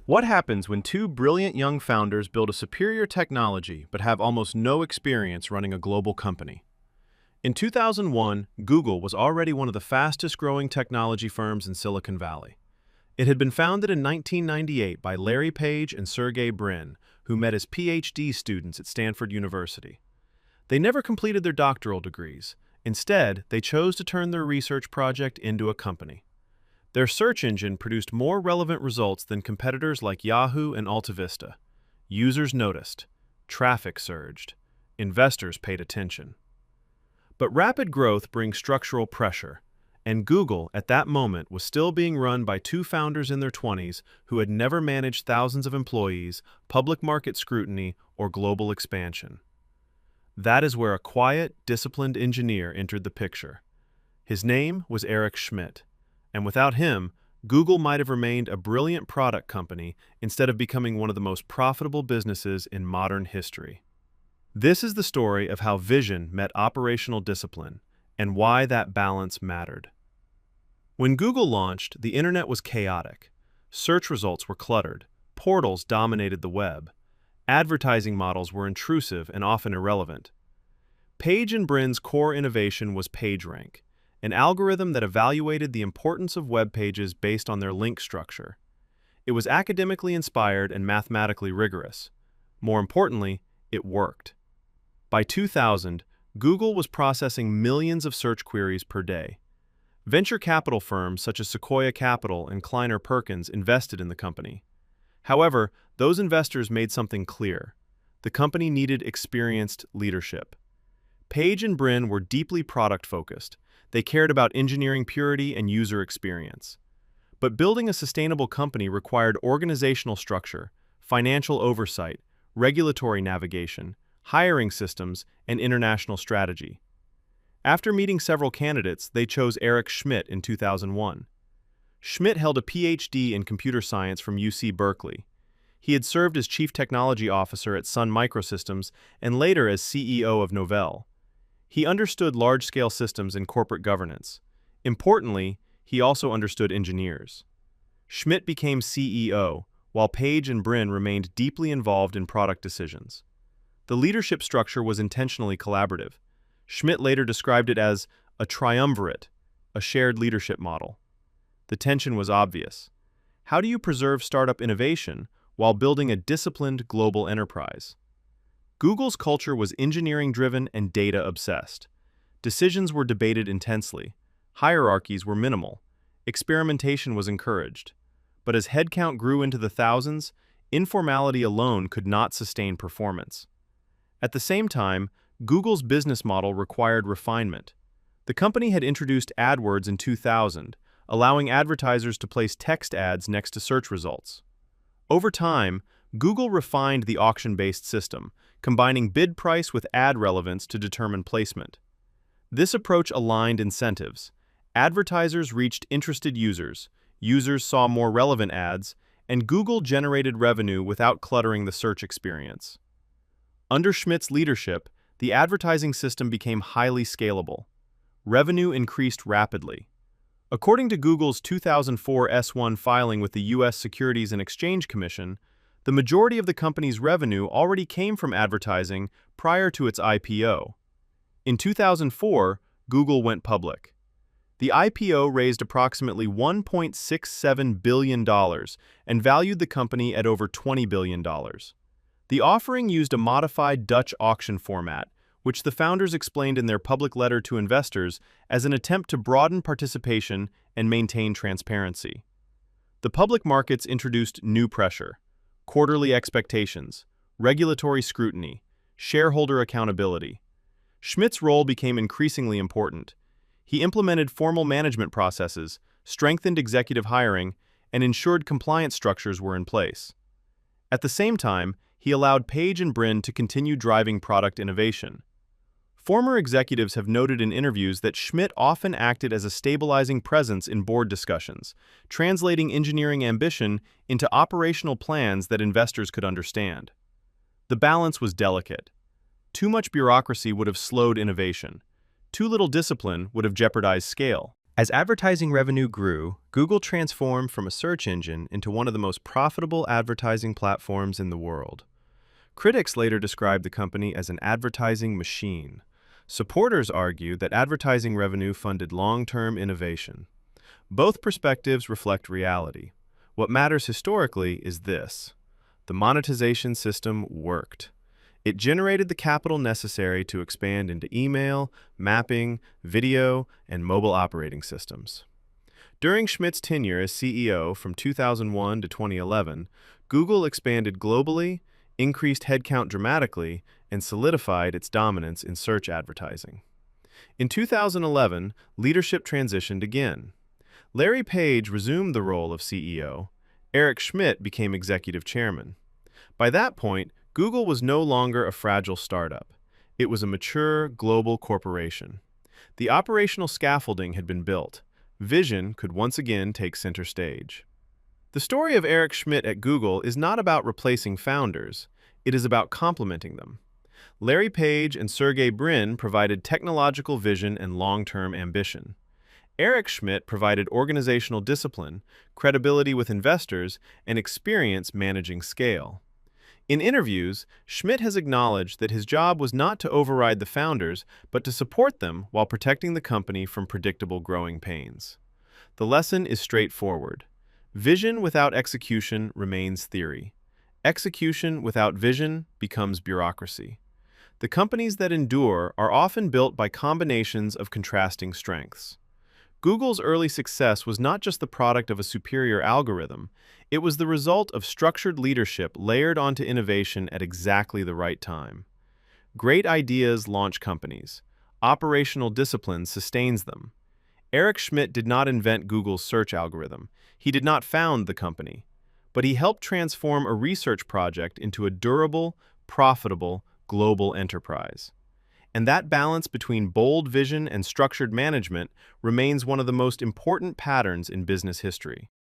What happens when two brilliant young founders build a superior technology but have almost no experience running a global company? In 2001, Google was already one of the fastest-growing technology firms in Silicon Valley. It had been founded in 1998 by Larry Page and Sergey Brin, who met as PhD students at Stanford University. They never completed their doctoral degrees. Instead, they chose to turn their research project into a company. Their search engine produced more relevant results than competitors like Yahoo and AltaVista. Users noticed. Traffic surged. Investors paid attention. But rapid growth brings structural pressure, and Google, at that moment, was still being run by two founders in their 20s who had never managed thousands of employees, public market scrutiny, or global expansion. That is where a quiet, disciplined engineer entered the picture. His name was Eric Schmidt. And without him, Google might have remained a brilliant product company instead of becoming one of the most profitable businesses in modern history. This is the story of how vision met operational discipline and why that balance mattered. When Google launched, the internet was chaotic. Search results were cluttered, portals dominated the web, advertising models were intrusive and often irrelevant. Page and Brin's core innovation was PageRank, an algorithm that evaluated the importance of web pages based on their link structure. It was academically inspired and mathematically rigorous. More importantly, it worked. By 2000, Google was processing millions of search queries per day. Venture capital firms such as Sequoia Capital and Kleiner Perkins invested in the company. However, those investors made something clear. The company needed experienced leadership. Page and Brin were deeply product-focused. They cared about engineering purity and user experience. But building a sustainable company required organizational structure, financial oversight, regulatory navigation, hiring systems, and international strategy. After meeting several candidates, they chose Eric Schmidt in 2001. Schmidt held a PhD in computer science from UC Berkeley. He had served as Chief Technology Officer at Sun Microsystems and later as CEO of Novell. He understood large-scale systems and corporate governance. Importantly, he also understood engineers. Schmidt became CEO, while Page and Brin remained deeply involved in product decisions. The leadership structure was intentionally collaborative. Schmidt later described it as a triumvirate, a shared leadership model. The tension was obvious. How do you preserve startup innovation while building a disciplined global enterprise? Google's culture was engineering-driven and data-obsessed. Decisions were debated intensely. Hierarchies were minimal. Experimentation was encouraged. But as headcount grew into the thousands, informality alone could not sustain performance. At the same time, Google's business model required refinement. The company had introduced AdWords in 2000, allowing advertisers to place text ads next to search results. Over time, Google refined the auction-based system, combining bid price with ad relevance to determine placement. This approach aligned incentives. Advertisers reached interested users, users saw more relevant ads, and Google generated revenue without cluttering the search experience. Under Schmidt's leadership, the advertising system became highly scalable. Revenue increased rapidly. According to Google's 2004 S-1 filing with the U.S. Securities and Exchange Commission, the majority of the company's revenue already came from advertising prior to its IPO. In 2004, Google went public. The IPO raised approximately $1.67 billion and valued the company at over $20 billion. The offering used a modified Dutch auction format, which the founders explained in their public letter to investors as an attempt to broaden participation and maintain transparency. The public markets introduced new pressure: quarterly expectations, regulatory scrutiny, shareholder accountability. Schmidt's role became increasingly important. He implemented formal management processes, strengthened executive hiring, and ensured compliance structures were in place. At the same time, he allowed Page and Brin to continue driving product innovation. Former executives have noted in interviews that Schmidt often acted as a stabilizing presence in board discussions, translating engineering ambition into operational plans that investors could understand. The balance was delicate. Too much bureaucracy would have slowed innovation. Too little discipline would have jeopardized scale. As advertising revenue grew, Google transformed from a search engine into one of the most profitable advertising platforms in the world. Critics later described the company as an advertising machine. Supporters argue that advertising revenue funded long-term innovation. Both perspectives reflect reality. What matters historically is this: the monetization system worked. It generated the capital necessary to expand into email, mapping, video, and mobile operating systems. During Schmidt's tenure as CEO from 2001 to 2011, Google expanded globally, increased headcount dramatically, and solidified its dominance in search advertising. In 2011, leadership transitioned again. Larry Page resumed the role of CEO. Eric Schmidt became executive chairman. By that point, Google was no longer a fragile startup. It was a mature, global corporation. The operational scaffolding had been built. Vision could once again take center stage. The story of Eric Schmidt at Google is not about replacing founders. It is about complementing them. Larry Page and Sergey Brin provided technological vision and long-term ambition. Eric Schmidt provided organizational discipline, credibility with investors, and experience managing scale. In interviews, Schmidt has acknowledged that his job was not to override the founders, but to support them while protecting the company from predictable growing pains. The lesson is straightforward. Vision without execution remains theory. Execution without vision becomes bureaucracy. The companies that endure are often built by combinations of contrasting strengths. Google's early success was not just the product of a superior algorithm, it was the result of structured leadership layered onto innovation at exactly the right time. Great ideas launch companies. Operational discipline sustains them. Eric Schmidt did not invent Google's search algorithm. He did not found the company. But he helped transform a research project into a durable, profitable, global enterprise. And that balance between bold vision and structured management remains one of the most important patterns in business history.